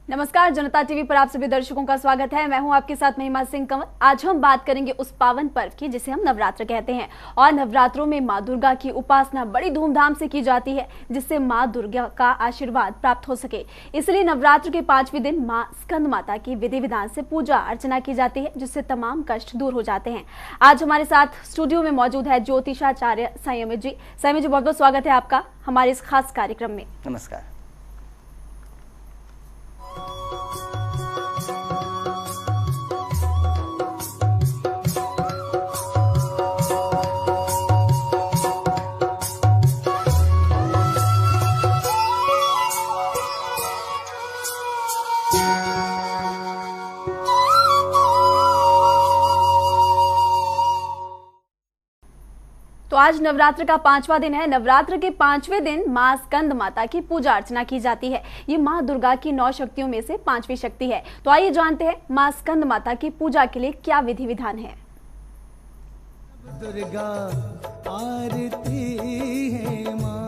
नमस्कार, जनता टीवी पर आप सभी दर्शकों का स्वागत है। मैं हूं आपके साथ महिमा सिंह कंवर। आज हम बात करेंगे उस पावन पर्व की जिसे हम नवरात्र कहते हैं। और नवरात्रों में मां दुर्गा की उपासना बड़ी धूमधाम से की जाती है, जिससे मां दुर्गा का आशीर्वाद प्राप्त हो सके। इसलिए नवरात्र के 5वें दिन मां स्कंद माता की विधि विधान से पूजा अर्चना की जाती है, जिससे तमाम कष्ट दूर हो जाते हैं। आज हमारे साथ स्टूडियो में मौजूद है ज्योतिषाचार्य संयमी जी। संयमी जी, बहुत बहुत स्वागत है आपका हमारे इस खास कार्यक्रम में। नमस्कार। तो आज नवरात्र का 5वां दिन है। नवरात्र के 5वें दिन मां स्कंद माता की पूजा अर्चना की जाती है। ये मां दुर्गा की 9 शक्तियों में से 5वीं शक्ति है। तो आइए जानते हैं मां स्कंद माता की पूजा के लिए क्या विधि विधान है। दुर्गा आरती है मां,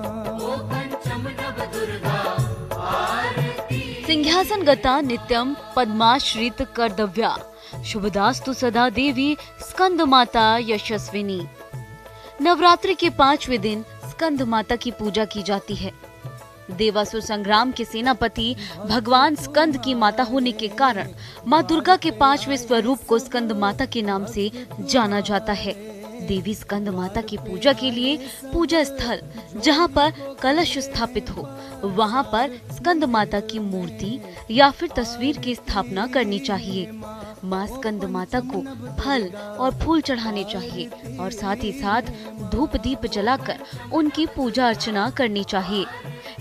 सिंहासन गता नित्यम पद्माश्रित कर्तव्या, शुभदास्तु सदा देवी स्कंद माता यशस्विनी। नवरात्रि के 5वें दिन स्कंद माता की पूजा की जाती है। देवासुर संग्राम के सेनापति भगवान स्कंद की माता होने के कारण मां दुर्गा के 5वें स्वरूप को स्कंद माता के नाम से जाना जाता है। देवी स्कंद माता की पूजा के लिए पूजा स्थल जहां पर कलश स्थापित हो, वहां पर स्कंद माता की मूर्ति या फिर तस्वीर की स्थापना करनी चाहिए। मां स्कंद माता को फल और फूल चढ़ाने चाहिए और साथ ही साथ धूप दीप जलाकर उनकी पूजा अर्चना करनी चाहिए।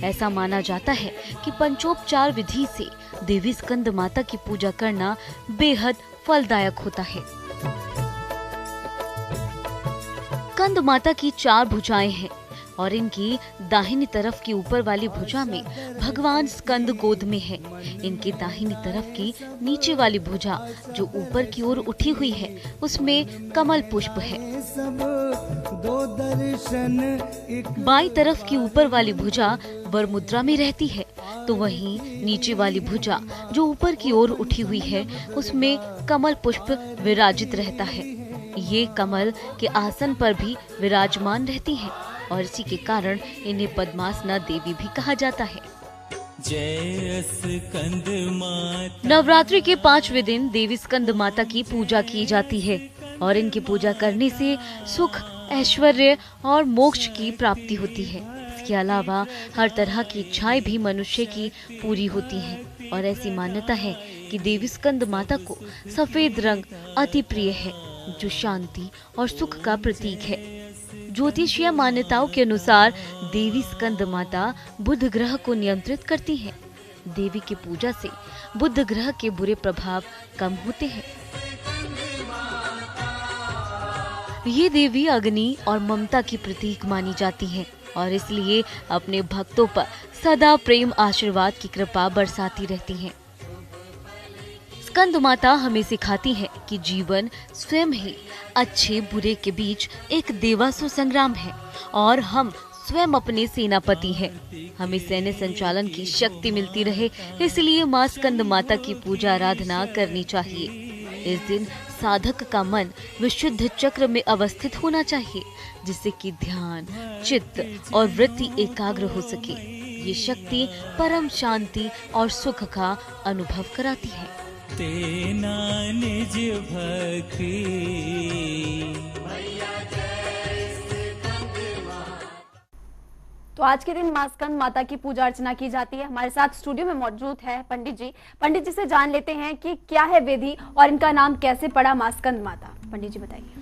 ऐसा माना जाता है कि पंचोपचार विधि से देवी स्कंद माता की पूजा करना बेहद फलदायक होता है। स्कंद माता की 4 भुजाएं हैं और इनकी दाहिनी तरफ की ऊपर वाली भुजा में भगवान स्कंद गोद में है। इनकी दाहिनी तरफ की नीचे वाली भुजा जो ऊपर की ओर उठी हुई है, उसमें कमल पुष्प है। बाई तरफ की ऊपर वाली भुजा वर मुद्रा में रहती है, तो वहीं नीचे वाली भुजा जो ऊपर की ओर उठी हुई है, उसमें कमल पुष्प विराजित रहता है। ये कमल के आसन पर भी विराजमान रहती हैं और इसी के कारण इन्हें पद्मासना देवी भी कहा जाता है। जय स्कंद माता। नवरात्रि के 5वें दिन देवी स्कंद माता की पूजा की जाती है और इनकी पूजा करने से सुख, ऐश्वर्य और मोक्ष की प्राप्ति होती है। इसके अलावा हर तरह की इच्छाएं भी मनुष्य की पूरी होती हैं और ऐसी मान्यता है कि देवी स्कंद माता को सफेद रंग अति प्रिय है, जो शांति और सुख का प्रतीक है। ज्योतिषीय मान्यताओं के अनुसार देवी स्कंद माता बुध ग्रह को नियंत्रित करती हैं। देवी की पूजा से बुध ग्रह के बुरे प्रभाव कम होते हैं। ये देवी अग्नि और ममता की प्रतीक मानी जाती है और इसलिए अपने भक्तों पर सदा प्रेम आशीर्वाद की कृपा बरसाती रहती हैं। स्कंद माता हमें सिखाती है कि जीवन स्वयं ही अच्छे बुरे के बीच एक देवासुर संग्राम है और हम स्वयं अपने सेनापति हैं। हमें सैन्य संचालन की शक्ति मिलती रहे, इसलिए मां स्कंद माता की पूजा आराधना करनी चाहिए। इस दिन साधक का मन विशुद्ध चक्र में अवस्थित होना चाहिए, जिससे कि ध्यान, चित्त और वृत्ति एकाग्र हो सके। ये शक्ति परम शांति और सुख का अनुभव कराती है। तेना निज भक्ति। तो आज के दिन मां स्कंद माता की पूजा अर्चना की जाती है। हमारे साथ स्टूडियो में मौजूद है पंडित जी। पंडित जी से जान लेते हैं कि क्या है विधि और इनका नाम कैसे पड़ा मां स्कंद माता। पंडित जी बताइए।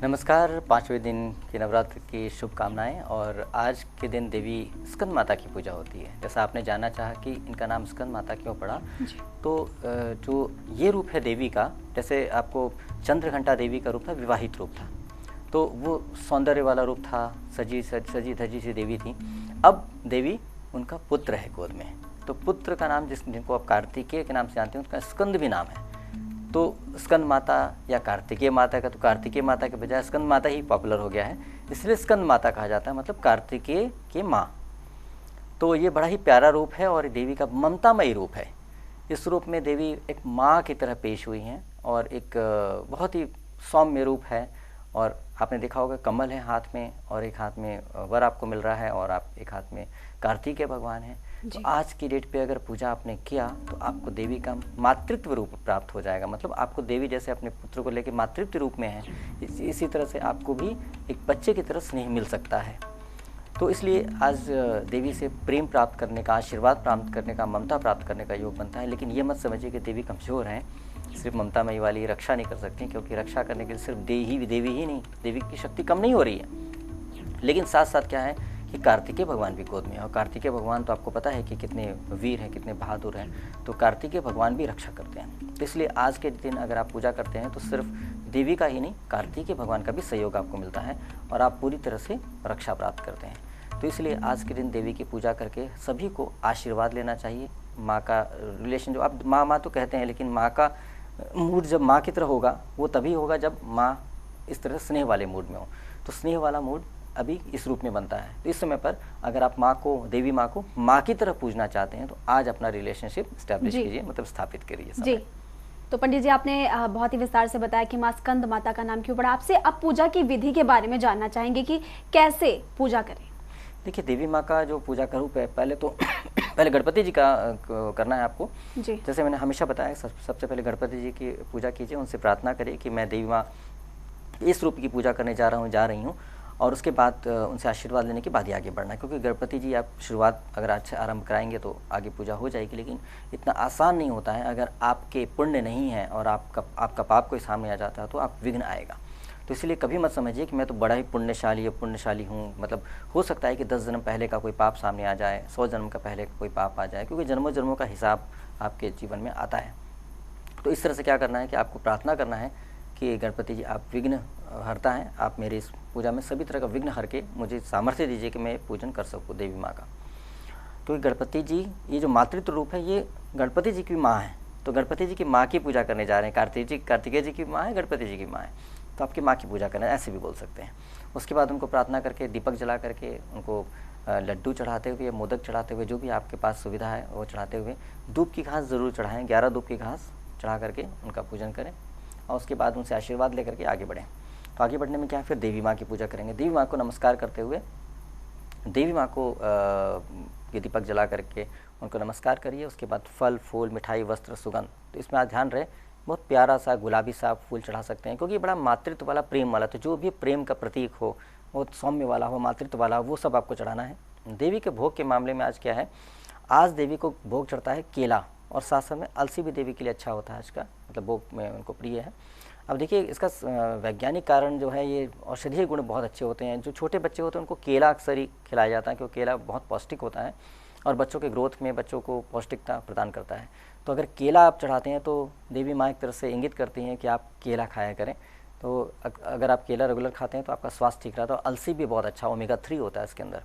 नमस्कार। 5वें दिन की नवरात्र की शुभकामनाएं। और आज के दिन देवी स्कंद माता की पूजा होती है। जैसा आपने जानना चाहा कि इनका नाम स्कंद माता क्यों पड़ा, तो जो ये रूप है देवी का, जैसे आपको चंद्रघंटा देवी का रूप था, विवाहित रूप था, तो वो सौंदर्य वाला रूप था, सजी धजी सी देवी थी। अब देवी उनका पुत्र है गोद में, तो पुत्र का नाम जिनको आप कार्तिकेय के नाम से जानते हैं, उसका स्कंद भी नाम है। तो स्कंद माता या कार्तिकेय माता का, तो कार्तिकेय माता के बजाय स्कंद माता ही पॉपुलर हो गया है, इसलिए स्कंद माता कहा जाता है, मतलब कार्तिकेय की माँ। तो ये बड़ा ही प्यारा रूप है और देवी का ममतामयी रूप है। इस रूप में देवी एक माँ की तरह पेश हुई हैं और एक बहुत ही सौम्य रूप है। और आपने देखा होगा कमल है हाथ में और एक हाथ में वर आपको मिल रहा है और आप एक हाथ में कार्तिकेय भगवान हैं। तो आज की डेट पे अगर पूजा आपने किया तो आपको देवी का मातृत्व रूप प्राप्त हो जाएगा, मतलब आपको देवी जैसे अपने पुत्र को लेकर मातृत्व रूप में है, इसी तरह से आपको भी एक बच्चे की तरह स्नेह मिल सकता है। तो इसलिए आज देवी से प्रेम प्राप्त करने का, आशीर्वाद प्राप्त करने का, ममता प्राप्त करने का योग बनता है। लेकिन ये मत समझिए कि देवी कमज़ोर हैं, सिर्फ ममतामयी वाली रक्षा नहीं कर सकती, क्योंकि रक्षा करने के लिए सिर्फ देवी ही नहीं, देवी की शक्ति कम नहीं हो रही है। लेकिन साथ साथ क्या है कि कार्तिकेय भगवान भी गोद में है, और कार्तिकेय भगवान तो आपको पता है कि कितने वीर हैं, कितने बहादुर हैं, तो कार्तिकेय भगवान भी रक्षा करते हैं। तो इसलिए आज के दिन अगर आप पूजा करते हैं तो सिर्फ देवी का ही नहीं, कार्तिकेय भगवान का भी सहयोग आपको मिलता है और आप पूरी तरह से रक्षा प्राप्त करते हैं। तो इसलिए आज के दिन देवी की पूजा करके सभी को आशीर्वाद लेना चाहिए। माँ का रिलेशन, जो आप माँ तो कहते हैं, लेकिन माँ का मूड जब माँ की तरह होगा वो तभी होगा जब माँ इस तरह स्नेह वाले मूड में हो। तो स्नेह वाला मूड अभी इस रूप में बनता है। तो इस समय पर अगर आप माँ को, देवी माँ को माँ की तरह पूजना चाहते हैं तो आज अपना रिलेशनशिप स्टैब्लिश कीजिए, मतलब स्थापित करिए। जी, तो पंडित जी आपने बहुत ही विस्तार से बताया कि माँ स्कंद माता का नाम क्यों पड़ा। आपसे अब पूजा की विधि के बारे में जानना चाहेंगे कि कैसे पूजा करें। देखिए, देवी माँ का जो पूजा का रूप है, पहले तो पहले गणपति जी का करना है आपको। जी। जैसे मैंने हमेशा बताया, सबसे पहले गणपति जी की पूजा कीजिए, उनसे प्रार्थना करिए कि मैं देवी माँ इस रूप की पूजा करने जा रही हूँ, और उसके बाद उनसे आशीर्वाद लेने के बाद ही आगे बढ़ना है। क्योंकि गणपति जी आप शुरुआत अगर अच्छा आरंभ कराएंगे तो आगे पूजा हो जाएगी, लेकिन इतना आसान नहीं होता है। अगर आपके पुण्य नहीं है और आपका पाप कोई सामने आ जाता है तो आप विघ्न आएगा। तो इसलिए कभी मत समझिए कि मैं तो बड़ा ही पुण्यशाली हूँ, मतलब हो सकता है कि 10 जन्म पहले का कोई पाप सामने आ जाए, 100 जन्म का पहले का कोई पाप आ जाए, क्योंकि जन्मों जन्मों का हिसाब आपके जीवन में आता है। तो इस तरह से क्या करना है कि आपको प्रार्थना करना है कि गणपति जी आप विघ्न हरता हैं, आप मेरी इस पूजा में सभी तरह का विघ्न हर के मुझे सामर्थ्य दीजिए कि मैं पूजन कर सकूँ देवी माँ का। तो गणपति जी, ये जो मातृत्व रूप है, ये गणपति जी की माँ है। तो गणपति जी की माँ की पूजा करने जा रहे हैं। कार्तिकेय जी की माँ है, गणपति जी की माँ है, तो आपकी माँ की पूजा करना है, ऐसे भी बोल सकते हैं। उसके बाद उनको प्रार्थना करके, दीपक जला करके, उनको लड्डू चढ़ाते हुए, मोदक चढ़ाते हुए, जो भी आपके पास सुविधा है वो चढ़ाते हुए, धूप की घास ज़रूर चढ़ाएं, 11 धूप की घास चढ़ा करके उनका पूजन करें, और उसके बाद उनसे आशीर्वाद लेकर के आगे बढ़ें। तो आगे बढ़ने में क्या है, फिर देवी माँ की पूजा करेंगे। देवी माँ को नमस्कार करते हुए, देवी माँ को ये दीपक जला करके उनको नमस्कार करिए। उसके बाद फल, फूल, मिठाई, वस्त्र, सुगंध, तो इसमें आज ध्यान रहे बहुत प्यारा सा गुलाबी सा फूल चढ़ा सकते हैं, क्योंकि बड़ा मातृत्व वाला, प्रेम वाला, तो जो भी प्रेम का प्रतीक हो, बहुत सौम्य वाला हो, मातृत्व वाला हो, वो सब आपको चढ़ाना है। देवी के भोग के मामले में आज क्या है, आज देवी को भोग चढ़ता है केला, और साथ साथ में अलसी भी देवी के लिए अच्छा होता है आज का, मतलब भोग में उनको प्रिय है। अब देखिए, इसका वैज्ञानिक कारण जो है, ये औषधीय गुण बहुत अच्छे होते हैं। जो छोटे बच्चे होते हैं उनको केला अक्सर ही खिलाया जाता है, क्योंकि केला बहुत पौष्टिक होता है और बच्चों के ग्रोथ में बच्चों को पौष्टिकता प्रदान करता है। तो अगर केला आप चढ़ाते हैं तो देवी माँ एक तरह से इंगित करती हैं कि आप केला खाया करें। तो अगर आप केला रेगुलर खाते हैं तो आपका स्वास्थ्य ठीक रहता है। और अलसी भी बहुत अच्छा ओमेगा 3 होता है इसके अंदर,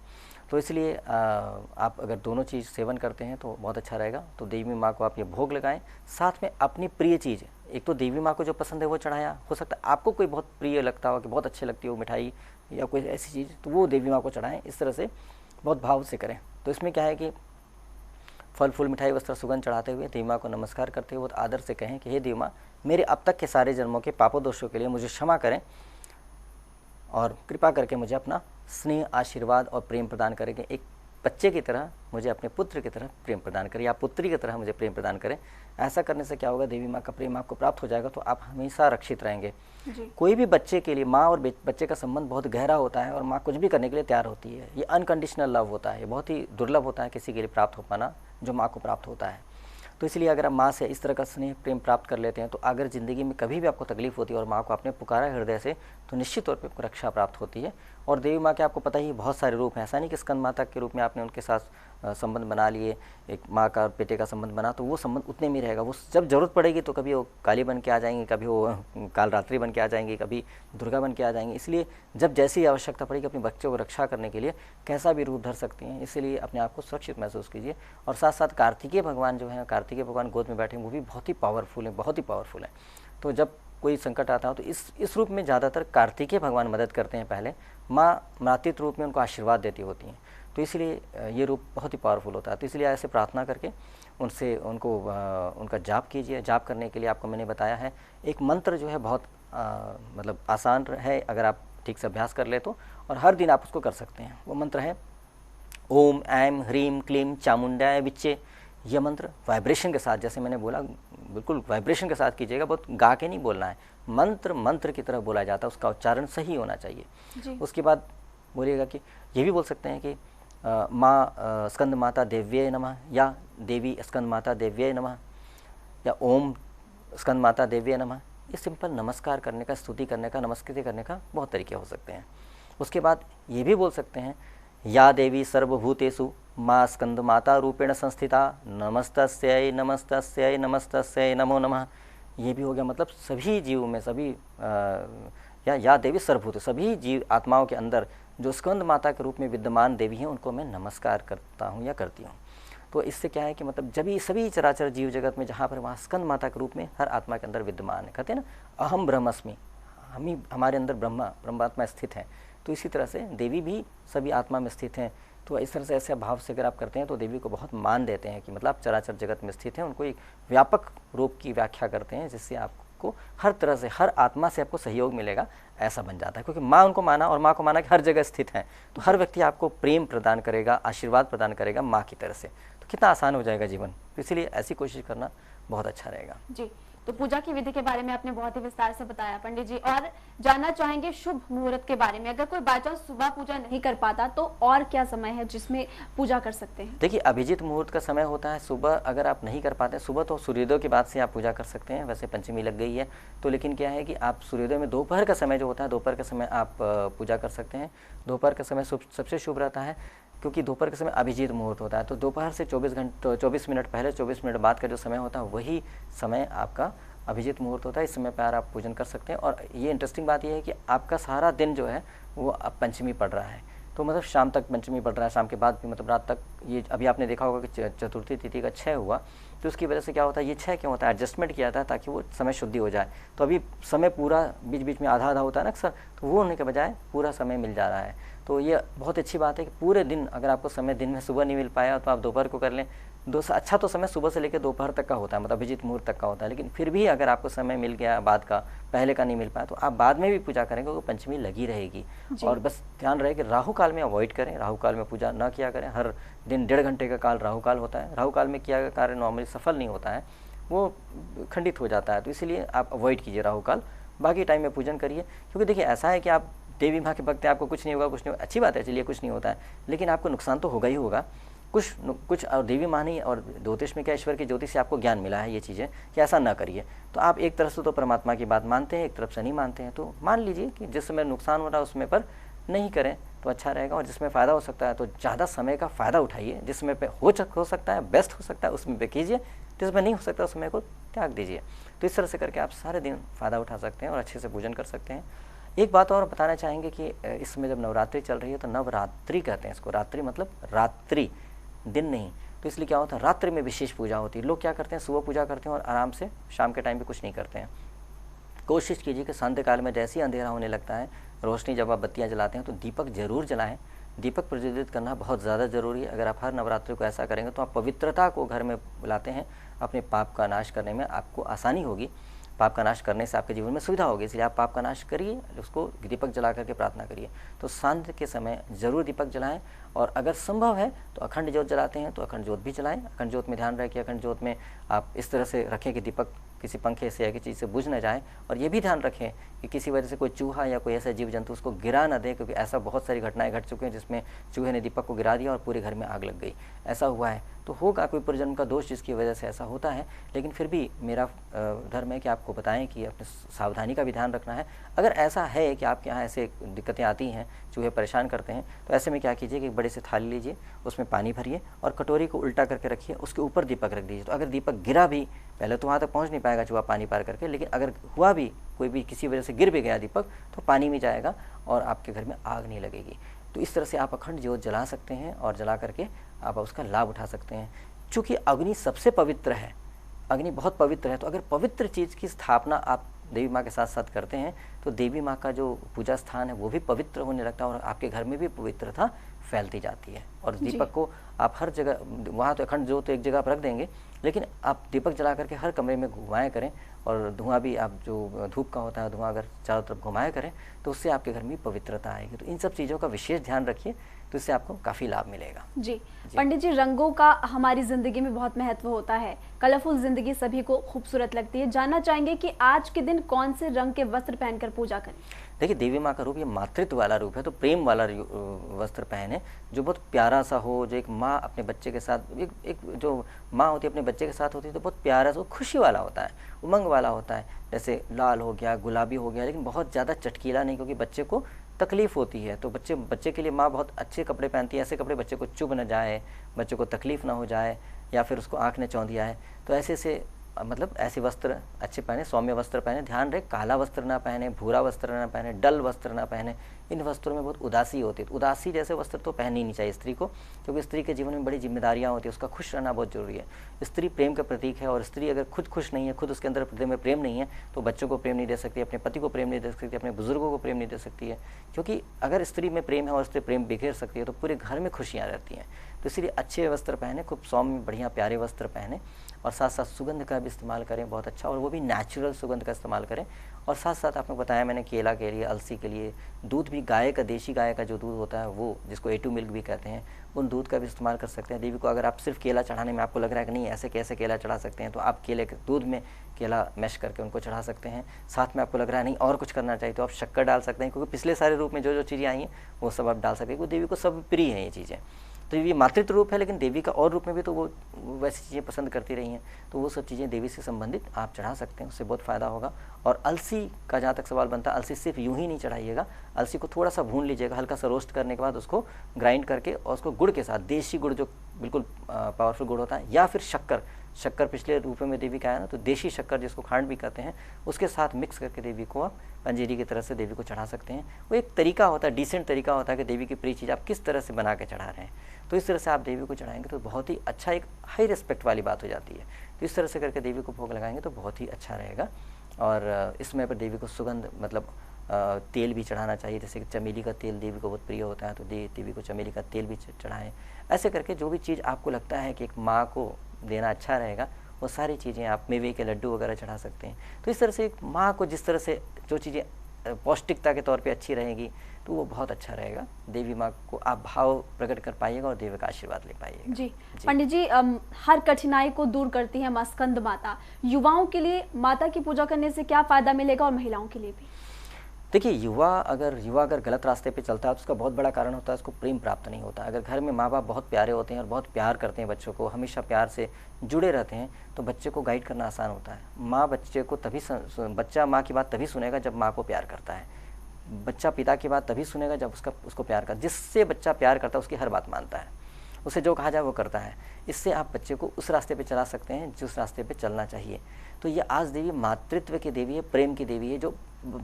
तो इसलिए आप अगर दोनों चीज़ सेवन करते हैं तो बहुत अच्छा रहेगा। तो देवी माँ को आप ये भोग लगाएं, साथ में अपनी प्रिय चीज़, एक तो देवी माँ को जो पसंद है वो चढ़ाया, हो सकता है आपको कोई बहुत प्रिय लगता हो कि बहुत अच्छी लगती हो मिठाई या कोई ऐसी चीज़, तो वो देवी माँ को चढ़ाएं। इस तरह से बहुत भाव से करें। तो इसमें क्या है कि फल, फूल, मिठाई, वस्त्र, सुगंध चढ़ाते हुए देवी माँ को नमस्कार करते हुए बहुत आदर से कहें कि हे देवी माँ, मेरे अब तक के सारे जन्मों के पापों दोषों के लिए मुझे क्षमा करें और कृपा करके मुझे अपना स्नेह, आशीर्वाद और प्रेम प्रदान करेंगे। एक बच्चे की तरह मुझे अपने पुत्र की तरह प्रेम प्रदान करें, या पुत्री की तरह मुझे प्रेम प्रदान करें। ऐसा करने से क्या होगा, देवी माँ का प्रेम आपको प्राप्त हो जाएगा, तो आप हमेशा रक्षित रहेंगे। कोई भी बच्चे के लिए माँ और बच्चे का संबंध बहुत गहरा होता है और माँ कुछ भी करने के लिए तैयार होती है। ये अनकंडीशनल लव होता है, ये बहुत ही दुर्लभ होता है किसी के लिए प्राप्त हो पाना, जो माँ को प्राप्त होता है। तो इसलिए अगर आप माँ से इस तरह का स्नेह प्रेम प्राप्त कर लेते हैं, तो अगर ज़िंदगी में कभी भी आपको तकलीफ होती है और माँ को आपने पुकारा हृदय से, तो निश्चित तौर पे आपको रक्षा प्राप्त होती है। और देवी माँ के आपको पता ही बहुत सारे रूप हैं, ऐसा नहीं कि स्कंद माता के रूप में आपने उनके साथ संबंध बना लिए, एक माँ का बेटे का संबंध बना, तो वो संबंध उतने में रहेगा। वो जब ज़रूरत पड़ेगी तो कभी वो काली बन के आ जाएंगी, कभी वो कालरात्रि बन के आ जाएंगी, कभी दुर्गा बन के आ जाएंगी। इसलिए जब जैसी आवश्यकता पड़ेगी अपने बच्चों को रक्षा करने के लिए कैसा भी रूप धर सकती हैं, इसलिए अपने आप को सुरक्षित महसूस कीजिए। और साथ साथ कार्तिकेय भगवान जो है, कार्तिकेय भगवान गोद में बैठे हैं, वो भी बहुत ही पावरफुल हैं, बहुत ही पावरफुल हैं। तो जब कोई संकट आता हो तो इस रूप में ज़्यादातर कार्तिकेय भगवान मदद करते हैं। पहले माँ मातृत्व रूप में उनको आशीर्वाद देती होती हैं, तो इसलिए ये रूप बहुत ही पावरफुल होता है। तो इसलिए ऐसे प्रार्थना करके उनका जाप कीजिए। जाप करने के लिए आपको मैंने बताया है एक मंत्र जो है बहुत मतलब आसान है, अगर आप ठीक से अभ्यास कर ले तो, और हर दिन आप उसको कर सकते हैं। वो मंत्र है ओम ऐम ह्रीम क्लीम चामुंडाय विच्चे। यह मंत्र वाइब्रेशन के साथ, जैसे मैंने बोला, बिल्कुल वाइब्रेशन के साथ कीजिएगा, बहुत गा के नहीं बोलना है, मंत्र की तरह बोला जाता है, उसका उच्चारण सही होना चाहिए। उसके बाद बोलिएगा कि ये भी बोल सकते हैं कि माँ स्कंद माता देव्ये नमः, या देवी स्कंद माता देव्ये नमः, या ओम स्कंद माता देव्ये नमः। ये सिंपल नमस्कार करने का, स्तुति करने का, नमस्कृति करने का बहुत तरीके हो सकते हैं। उसके बाद ये भी बोल सकते हैं या देवी सर्वभूतेषु माँ स्कंद माता रूपेण संस्थिता नमस्तस्यै नमस्तस्यै नमस्तस्यै नमो नमः। ये भी हो गया, मतलब सभी जीवों में, सभी या देवी सर्वभूत, सभी जीव आत्माओं के अंदर जो स्कंद माता के रूप में विद्यमान देवी हैं उनको मैं नमस्कार करता हूँ या करती हूँ। तो इससे क्या है कि मतलब जब ये सभी चराचर जीव जगत में जहाँ पर वहाँ स्कंद माता के रूप में हर आत्मा के अंदर विद्यमान है, कहते हैं ना अहम ब्रह्मस्मि, हमारे अंदर ब्रह्मात्मा स्थित है। तो इसी तरह से देवी भी सभी आत्मा में स्थित हैं। तो इस तरह से ऐसे भाव से अगर आप करते हैं तो देवी को बहुत मान देते हैं कि मतलब आप चराचर जगत में स्थित हैं, उनको एक व्यापक रूप की व्याख्या करते हैं, जिससे आपको हर तरह से, हर आत्मा से आपको सहयोग मिलेगा, ऐसा बन जाता है। क्योंकि माँ उनको माना, और माँ को माना कि हर जगह स्थित हैं, तो हर व्यक्ति आपको प्रेम प्रदान करेगा, आशीर्वाद प्रदान करेगा माँ की तरह से। तो कितना आसान हो जाएगा जीवन। तो इसीलिए ऐसी कोशिश करना बहुत अच्छा रहेगा। जी, तो पूजा की विधि के बारे में आपने बहुत ही विस्तार से बताया पंडित जी, और जानना चाहेंगे शुभ मुहूर्त के बारे में। अगर कोई बाय चांस सुबह पूजा नहीं कर पाता तो और क्या समय है जिसमें पूजा कर सकते हैं? देखिए, अभिजीत मुहूर्त का समय होता है सुबह। अगर आप नहीं कर पाते सुबह, तो सूर्योदय के बाद से आप पूजा कर सकते हैं। वैसे पंचमी लग गई है तो, लेकिन क्या है कि आप सूर्योदय में दोपहर का समय जो होता है, दोपहर के समय आप पूजा कर सकते हैं। दोपहर का समय सबसे शुभ रहता है, क्योंकि दोपहर के समय अभिजीत मुहूर्त होता है। तो दोपहर से 24 मिनट पहले, 24 मिनट बाद का जो समय होता है, वही समय आपका अभिजीत मुहूर्त होता है। इस समय पर आप पूजन कर सकते हैं। और ये इंटरेस्टिंग बात ये है कि आपका सारा दिन जो है वो अब पंचमी पड़ रहा है, तो मतलब शाम तक पंचमी पड़ रहा है, शाम के बाद भी मतलब रात तक। ये अभी आपने देखा होगा कि चतुर्थी तिथि का 6 हुआ, तो उसकी वजह से क्या होता है, ये 6 क्यों होता है, एडजस्टमेंट किया था ताकि वो समय शुद्धि हो जाए। तो अभी समय पूरा बीच बीच में आधा आधा होता है ना अक्सर, तो वो होने के बजाय पूरा समय मिल जा रहा है। तो ये बहुत अच्छी बात है कि पूरे दिन अगर आपको समय दिन में सुबह नहीं मिल पाया तो आप दोपहर को कर लें। अच्छा तो समय सुबह से लेकर दोपहर तक का होता है, मतलब अभिजीत मुहूर्त तक का होता है। लेकिन फिर भी अगर आपको समय मिल गया बाद का, पहले का नहीं मिल पाया, तो आप बाद में भी पूजा करेंगे, क्योंकि पंचमी लगी रहेगी। और बस ध्यान रहे कि राहु काल में अवॉइड करें, राहु काल में पूजा न किया करें। हर दिन 1.5 घंटे का काल राहु काल होता है। राहु काल में किया गया कार्य नॉर्मली सफल नहीं होता है, वो खंडित हो जाता है। तो इसीलिए आप अवॉइड कीजिए राहु काल, बाकी टाइम में पूजन करिए। क्योंकि देखिए ऐसा है कि आप देवी माँ के भक्त हैं, आपको कुछ नहीं होगा, कुछ नहीं होगा, अच्छी बात है, चलिए कुछ नहीं होता है, लेकिन आपको नुकसान तो होगा ही होगा कुछ। और देवी माँ नहीं, और ज्योतिष में क्या, ईश्वर की ज्योतिष से आपको ज्ञान मिला है ये चीज़ें कि ऐसा ना करिए। तो आप एक तरफ से तो परमात्मा की बात मानते हैं, एक तरफ से नहीं मानते हैं, तो मान लीजिए कि जिस समय नुकसान हो रहा है उसमें पर नहीं करें तो अच्छा रहेगा। और जिसमें फ़ायदा हो सकता है तो ज़्यादा समय का फ़ायदा उठाइए। जिसमें पे हो सकता है, बेस्ट हो सकता है, उसमें पे कीजिए। जिसमें नहीं हो सकता उस समय को त्याग दीजिए। तो इस तरह से करके आप सारे दिन फ़ायदा उठा सकते हैं और अच्छे से पूजन कर सकते हैं। एक बात और बताना चाहेंगे कि इस समय जब नवरात्रि चल रही है तो नवरात्रि कहते हैं इसको। रात्रि मतलब रात्रि, दिन नहीं। तो इसलिए क्या होता है, रात्रि में विशेष पूजा होती है। लोग क्या करते हैं, सुबह पूजा करते हैं और आराम से शाम के टाइम पे कुछ नहीं करते हैं। कोशिश कीजिए कि संध्या काल में जैसे ही अंधेरा होने लगता है, रोशनी जब आप बत्तियाँ जलाते हैं तो दीपक जरूर जलाएं। दीपक प्रज्वलित करना बहुत ज़्यादा ज़रूरी है। अगर आप हर नवरात्रि को ऐसा करेंगे तो आप पवित्रता को घर में बुलाते हैं। अपने पाप का नाश करने में आपको आसानी होगी। पाप का नाश करने से आपके जीवन में सुविधा होगी, इसलिए आप पाप का नाश करिए, उसको दीपक जला करके प्रार्थना करिए। तो सांध्य के समय जरूर दीपक जलाएं। और अगर संभव है तो अखंड ज्योत जलाते हैं तो अखंड ज्योत भी जलाएं। अखंड ज्योत में ध्यान रहे कि अखंड ज्योत में आप इस तरह से रखें कि दीपक किसी पंखे से या किसी चीज़ से बुझ न जाए। और ये भी ध्यान रखें कि किसी वजह से कोई चूहा या कोई ऐसा जीव जंतु उसको गिरा न दे, क्योंकि ऐसा बहुत सारी घटनाएं घट चुकी हैं जिसमें चूहे ने दीपक को गिरा दिया और पूरे घर में आग लग गई। ऐसा हुआ है, तो होगा कोई पूर्वजन्म का दोष जिसकी वजह से ऐसा होता है। लेकिन फिर भी मेरा धर्म है कि आपको बताएं कि अपने सावधानी का भी ध्यान रखना है। अगर ऐसा है कि आपके यहाँ ऐसे दिक्कतें आती हैं, चूहे परेशान करते हैं, तो ऐसे में क्या कीजिए कि एक बड़े से थाली लीजिए, उसमें पानी भरिए और कटोरी को उल्टा करके रखिए, उसके ऊपर दीपक रख दीजिए। तो अगर दीपक गिरा भी, पहले तो वहाँ तक पहुँच नहीं पाएगा चूहा पानी पार करके, लेकिन अगर हुआ भी, कोई भी किसी वजह से गिर भी गया दीपक, तो पानी में जाएगा और आपके घर में आग नहीं लगेगी। तो इस तरह से आप अखंड ज्योत जला सकते हैं और जला करके आप उसका लाभ उठा सकते हैं। चूँकि अग्नि सबसे पवित्र है, अग्नि बहुत पवित्र है, तो अगर पवित्र चीज़ की स्थापना आप देवी माँ के साथ साथ करते हैं तो देवी माँ का जो पूजा स्थान है वो भी पवित्र होने लगता है और आपके घर में भी पवित्रता फैलती जाती है। और दीपक को आप हर जगह, वहाँ तो अखंड ज्योत तो एक जगह पर रख देंगे, लेकिन आप दीपक जला करके हर कमरे में घुमाया करें, और धुआं भी आप जो धूप का होता है धुआं अगर चारों तरफ घुमाया करें तो उससे आपके घर में पवित्रता आएगी। तो इन सब चीज़ों का विशेष ध्यान रखिए, तो इससे आपको काफ़ी लाभ मिलेगा। जी पंडित जी, रंगों का हमारी जिंदगी में बहुत महत्व होता है। कलरफुल जिंदगी सभी को खूबसूरत लगती है। जानना चाहेंगे कि आज के दिन कौन से रंग के वस्त्र पहनकर पूजा करें? देखिए, देवी माँ का रूप ये मातृत्व वाला रूप है, तो प्रेम वाला वस्त्र पहने जो बहुत प्यारा सा हो, जो एक माँ अपने बच्चे के साथ, एक जो माँ होती है अपने बच्चे के साथ होती है तो बहुत प्यारा सा, खुशी वाला होता है, उमंग वाला होता है। जैसे लाल हो गया, गुलाबी हो गया, लेकिन बहुत ज़्यादा चटकीला नहीं, क्योंकि बच्चे को तकलीफ होती है। तो बच्चे के लिए माँ बहुत अच्छे कपड़े पहनती है, ऐसे कपड़े बच्चे को चुभ न जाए, बच्चे को तकलीफ ना हो जाए, या फिर उसको आँख ने चौंधिया है, तो ऐसे मतलब ऐसे वस्त्र अच्छे पहने, सौम्य वस्त्र पहने। ध्यान रहे काला वस्त्र ना पहने, भूरा वस्त्र ना पहने, डल वस्त्र ना पहने। इन वस्त्रों में बहुत उदासी होती है। उदासी जैसे वस्त्र तो पहननी नहीं चाहिए स्त्री को, क्योंकि स्त्री के जीवन में बड़ी जिम्मेदारियां होती है, उसका खुश रहना बहुत जरूरी है। स्त्री प्रेम का प्रतीक है, और स्त्री अगर खुद खुश नहीं है, खुद उसके अंदर हृदय में प्रेम नहीं है, तो बच्चों को प्रेम नहीं दे सकती, अपने पति को प्रेम नहीं दे सकती, अपने बुजुर्गों को प्रेम नहीं दे सकती है। क्योंकि अगर स्त्री में प्रेम है और स्त्री प्रेम बिखेर सकती है तो पूरे घर में खुशियाँ रहती हैं। तो इसलिए अच्छे वस्त्र पहने, खूब सौम्य बढ़िया प्यारे वस्त्र पहने, और साथ साथ सुगंध का भी इस्तेमाल करें बहुत अच्छा, और वो भी नेचुरल सुगंध का इस्तेमाल करें। और साथ साथ आपने बताया मैंने केला के लिए, अलसी के लिए, दूध भी गाय का, देशी गाय का जो दूध होता है वो, जिसको A2 मिल्क भी कहते हैं, उन दूध का भी इस्तेमाल कर सकते हैं। देवी को अगर आप सिर्फ केला चढ़ाने में आपको लग रहा है कि नहीं ऐसे कैसे केला चढ़ा सकते हैं, तो आप केले के दूध में केला मैश करके उनको चढ़ा सकते हैं। साथ में आपको लग रहा है नहीं और कुछ करना चाहिए तो आप शक्कर डाल सकते हैं, क्योंकि पिछले सारे रूप में जो जो चीज़ें आई हैं वो सब आप डाल सकते हैं, क्योंकि देवी को सब प्रिय हैं ये चीज़ें। तो ये मातृत्व रूप है, लेकिन देवी का और रूप में भी तो वो वैसी चीज़ें पसंद करती रही हैं, तो वो सब चीज़ें देवी से संबंधित आप चढ़ा सकते हैं, उससे बहुत फ़ायदा होगा। और अलसी का जहाँ तक सवाल बनता है, अलसी सिर्फ यूं ही नहीं चढ़ाइएगा, अलसी को थोड़ा सा भून लीजिएगा, हल्का सा रोस्ट करने के बाद उसको ग्राइंड करके, और उसको गुड़ के साथ, देशी गुड़ जो बिल्कुल पावरफुल गुड़ होता है, या फिर शक्कर पिछले रूप में देवी का है ना, तो देशी शक्कर जिसको खांड भी कहते हैं, उसके साथ मिक्स करके देवी को आप पंजीरी की तरह से देवी को चढ़ा सकते हैं। वो एक तरीका होता है, डिसेंट तरीका होता है कि देवी की प्रिय चीज़ आप किस तरह से बना के चढ़ा रहे हैं। तो इस तरह से आप देवी को चढ़ाएंगे तो बहुत ही अच्छा, एक हाई रिस्पेक्ट वाली बात हो जाती है। तो इस तरह से करके देवी को भोग लगाएंगे तो बहुत ही अच्छा रहेगा। और इस समय पर देवी को सुगंध, मतलब तेल भी चढ़ाना चाहिए, जैसे कि चमेली का तेल देवी को बहुत प्रिय होता है, तो देवी को चमेली का तेल भी चढ़ाएं। ऐसे करके जो भी चीज़ आपको लगता है कि एक माँ को देना अच्छा रहेगा, वो सारी चीज़ें आप, मेवे के लड्डू वगैरह चढ़ा सकते हैं। तो इस तरह से एक माँ को जिस तरह से जो चीज़ें पौष्टिकता के तौर पे अच्छी रहेंगी तो वो बहुत अच्छा रहेगा। देवी माँ को आप भाव प्रकट कर पाइएगा और देवी का आशीर्वाद ले पाइएगा। जी पंडित जी, हर कठिनाई को दूर करती है माँ स्कंद माता। युवाओं के लिए माता की पूजा करने से क्या फायदा मिलेगा, और महिलाओं के लिए भी? देखिए, युवा अगर गलत रास्ते पे चलता है तो उसका बहुत बड़ा कारण होता है उसको प्रेम प्राप्त नहीं होता। अगर घर में माँ बाप बहुत प्यारे होते हैं और बहुत प्यार करते हैं बच्चों को, हमेशा प्यार से जुड़े रहते हैं, तो बच्चे को गाइड करना आसान होता है। बच्चा माँ की बात तभी सुनेगा जब माँ को प्यार करता है। बच्चा पिता की बात तभी सुनेगा जब उसको प्यार करता है। जिससे बच्चा प्यार करता है उसकी हर बात मानता है, उसे जो कहा जाए वो करता है। इससे आप बच्चे को उस रास्ते पे चला सकते हैं जिस रास्ते पे चलना चाहिए। तो ये आज देवी मातृत्व की देवी है, प्रेम की देवी है, जो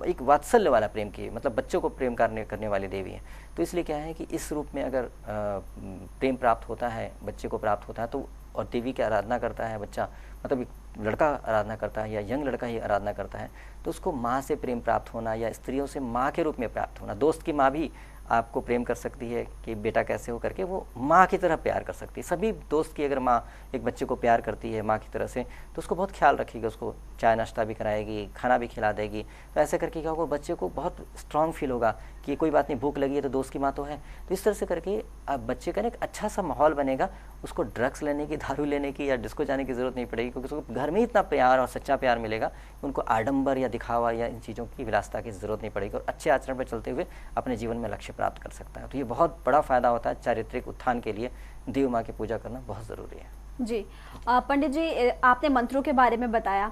एक वात्सल्य वाला प्रेम की, मतलब बच्चों को प्रेम करने वाली देवी है। तो इसलिए क्या है कि इस रूप में अगर प्रेम प्राप्त होता है, बच्चे को प्राप्त होता है, तो और देवी की आराधना करता है बच्चा, मतलब एक लड़का आराधना करता है या यंग लड़का ही आराधना करता है, तो उसको माँ से प्रेम प्राप्त होना या स्त्रियों से माँ के रूप में प्राप्त होना। दोस्त की माँ भी आपको प्रेम कर सकती है कि बेटा कैसे हो करके, वो माँ की तरह प्यार कर सकती है। सभी दोस्त की अगर माँ एक बच्चे को प्यार करती है माँ की तरह से, तो उसको बहुत ख्याल रखेगी, उसको चाय नाश्ता भी कराएगी, खाना भी खिला देगी। तो ऐसे करके क्या होगा, बच्चे को बहुत स्ट्रांग फील होगा कि कोई बात नहीं, भूख लगी है तो दोस्त की माँ तो है। तो इस तरह से करके अब बच्चे का एक अच्छा सा माहौल बनेगा। उसको ड्रग्स लेने की, दारू लेने की या डिस्को जाने की ज़रूरत नहीं पड़ेगी, क्योंकि उसको घर में ही इतना प्यार और सच्चा प्यार मिलेगा। उनको आडंबर या दिखावा या इन चीज़ों की विलासता की ज़रूरत नहीं पड़ेगी, और अच्छे आचरण पर चलते हुए अपने जीवन में लक्ष्य प्राप्त कर सकता है। तो ये बहुत बड़ा फ़ायदा होता है। चारित्रिक उत्थान के लिए देवी माँ की पूजा करना बहुत ज़रूरी है। जी पंडित जी, आपने मंत्रों के बारे में बताया,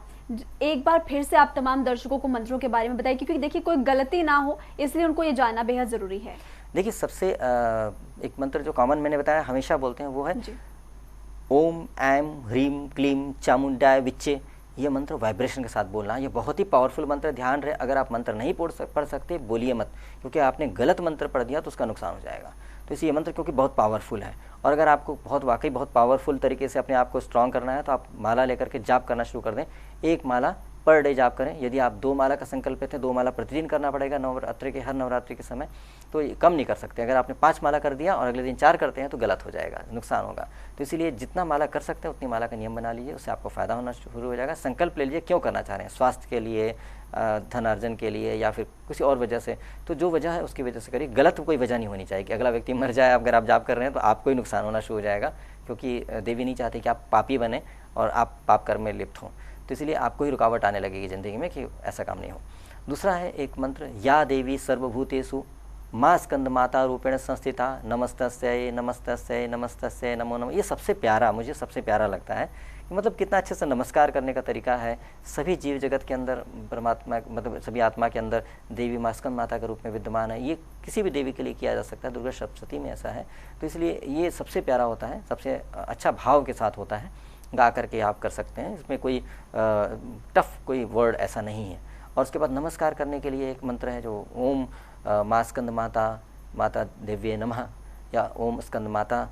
एक बार फिर से आप तमाम दर्शकों को मंत्रों के बारे में बताइए, क्योंकि देखिए कोई गलती ना हो, इसलिए उनको ये जानना बेहद ज़रूरी है। देखिए, सबसे एक मंत्र जो कॉमन मैंने बताया, हमेशा बोलते हैं, वो है ओम ऐम ह्रीम क्लीम चामुंडाय विच्चे। ये मंत्र वाइब्रेशन के साथ बोलना है। ये बहुत ही पावरफुल मंत्र है। ध्यान रहे, अगर आप मंत्र नहीं पढ़ सकते, बोलिए मत, क्योंकि आपने गलत मंत्र पढ़ दिया तो उसका नुकसान हो जाएगा। तो इसलिए ये मंत्र क्योंकि बहुत पावरफुल है, और अगर आपको वाकई बहुत पावरफुल तरीके से अपने आप को स्ट्रॉन्ग करना है तो आप माला लेकर के जाप करना शुरू कर दें। एक माला पर डे जाप करें। यदि आप 2 माला का संकल्प थे, 2 माला प्रतिदिन करना पड़ेगा नवरात्रि के, हर नवरात्रि के समय, तो ये कम नहीं कर सकते। अगर आपने 5 माला कर दिया और अगले दिन 4 करते हैं तो गलत हो जाएगा, नुकसान होगा। तो इसीलिए जितना माला कर सकते हैं उतनी माला का नियम बना लीजिए, उससे आपको फ़ायदा होना शुरू हो जाएगा। संकल्प ले लीजिए क्यों करना चाह रहे हैं, स्वास्थ्य के लिए, धन अर्जन के लिए, या फिर किसी और वजह से। तो जो वजह है उसकी वजह से करिए, गलत कोई वजह नहीं होनी चाहिए कि अगला व्यक्ति मर जाए अगर आप जाप कर रहे हैं तो आपको ही नुकसान होना शुरू हो जाएगा, क्योंकि देवी नहीं चाहती कि आप पापी बने और आप पाप कर्म में लिप्त हों। तो इसलिए आपको ही रुकावट आने लगेगी ज़िंदगी में कि ऐसा काम नहीं हो। दूसरा है एक मंत्र, या देवी सर्वभूतेषु माँ स्कंद माता रूपेण संस्थिता नमस्तस्यै नमस्तस्यै नमस्तस्यै नमो नमः। ये सबसे प्यारा, मुझे सबसे प्यारा लगता है कि मतलब कितना अच्छे से नमस्कार करने का तरीका है। सभी जीव जगत के अंदर परमात्मा, मतलब सभी आत्मा के अंदर देवी माँ स्कंद माता के रूप में विद्यमान है। ये किसी भी देवी के लिए किया जा सकता है, दुर्गा सप्तशती में ऐसा है। तो इसलिए ये सबसे प्यारा होता है, सबसे अच्छा भाव के साथ होता है, गा करके आप कर सकते हैं। इसमें कोई टफ कोई वर्ड ऐसा नहीं है। और उसके बाद नमस्कार करने के लिए एक मंत्र है जो ओम माँ स्कंद माता माता देव्ये नमः या ओम स्कंद माता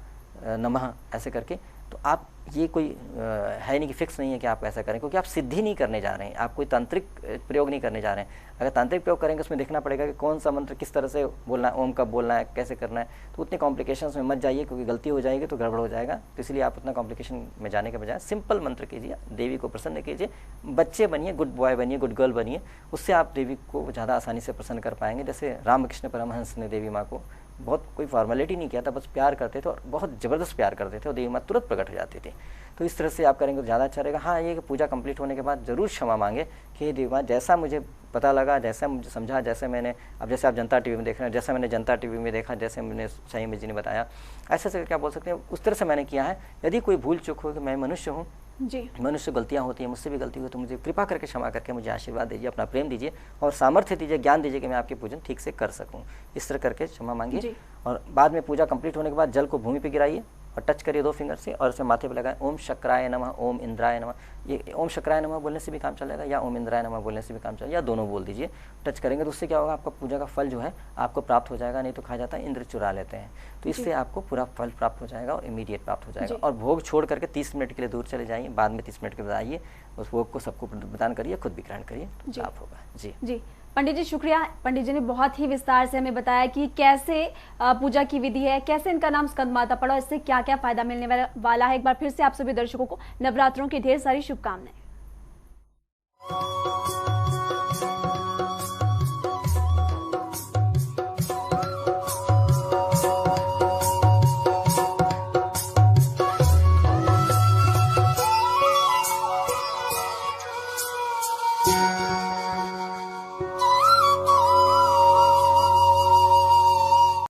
नमः ऐसे करके। तो आप ये कोई है नहीं कि फिक्स नहीं है कि आप ऐसा करें, क्योंकि आप सिद्धि नहीं करने जा रहे हैं, आप कोई तांत्रिक प्रयोग नहीं करने जा रहे हैं। अगर तांत्रिक प्रयोग करेंगे उसमें देखना पड़ेगा कि कौन सा मंत्र किस तरह से बोलना है, ओम कब बोलना है, कैसे करना है। तो उतने कॉम्प्लिकेशंस में मत जाइए, क्योंकि गलती हो जाएगी तो गड़बड़ हो जाएगा। तो इसलिए आप उतना कॉम्प्लिकेशन में जाने के बजाय सिंपल मंत्र कीजिए, देवी को प्रसन्न कीजिए, बच्चे बनिए, गुड बॉय बनिए, गुड गर्ल बनिए। उससे आप देवी को ज़्यादा आसानी से प्रसन्न कर पाएंगे। जैसे रामकृष्ण परमहंस ने देवी माँ को बहुत कोई फॉर्मेलिटी नहीं किया था, बस प्यार करते थे और बहुत ज़बरदस्त प्यार करते थे और देवी माँ तुरंत प्रकट हो जाती थी। तो इस तरह से आप करेंगे तो ज़्यादा अच्छा रहेगा। हाँ, ये कि पूजा कंप्लीट होने के बाद ज़रूर क्षमा मांगे कि देवी माँ जैसा मुझे पता लगा, जैसा मुझे समझा, जैसे मैंने, अब जैसे आप जनता टीवी में देख रहे हैं, जैसे मैंने जनता टीवी में देखा, जैसे मैंने सही में जी ने बताया, ऐसे से क्या बोल सकते हैं, उस तरह से मैंने किया है। यदि कोई भूल चूक हो कि मैं मनुष्य हूँ जी, मनुष्य गलतियाँ होती हैं, मुझसे भी गलती हुई, तो मुझे कृपा करके क्षमा करके मुझे आशीर्वाद दीजिए, अपना प्रेम दीजिए और सामर्थ्य दीजिए, ज्ञान दीजिए कि मैं आपकी पूजन ठीक से कर सकूं। इस तरह करके क्षमा मांगिए। और बाद में पूजा कंप्लीट होने के बाद जल को भूमि पे गिराइए और टच करिए 2 फिंगर से और उसे माथे पे लगाएं। ओम शक्राय नमः, ओम इंद्राय नमः। ये ओम शक्राय नमः बोलने से भी काम चलेगा या ओम इंद्राय नमः बोलने से भी काम चलेगा, या दोनों बोल दीजिए। टच करेंगे तो उससे क्या होगा, आपका पूजा का फल जो है आपको प्राप्त हो जाएगा। नहीं तो कहा जाता है इंद्र चुरा लेते हैं, तो इससे आपको पूरा फल प्राप्त हो जाएगा और इमीडिएट प्राप्त हो जाएगा। और भोग छोड़ करके 30 मिनट के लिए दूर चले जाइए, बाद में 30 मिनट के बाद आइए, उस भोग को सबको प्रदान करिए, खुद भी ग्रहण करिए, लाभ होगा। जी जी, पंडित जी शुक्रिया। पंडित जी ने बहुत ही विस्तार से हमें बताया कि कैसे पूजा की विधि है, कैसे इनका नाम स्कंद माता पड़ा, इससे क्या क्या फायदा मिलने वाला है। एक बार फिर से आप सभी दर्शकों को नवरात्रों की ढेर सारी शुभकामनाएं।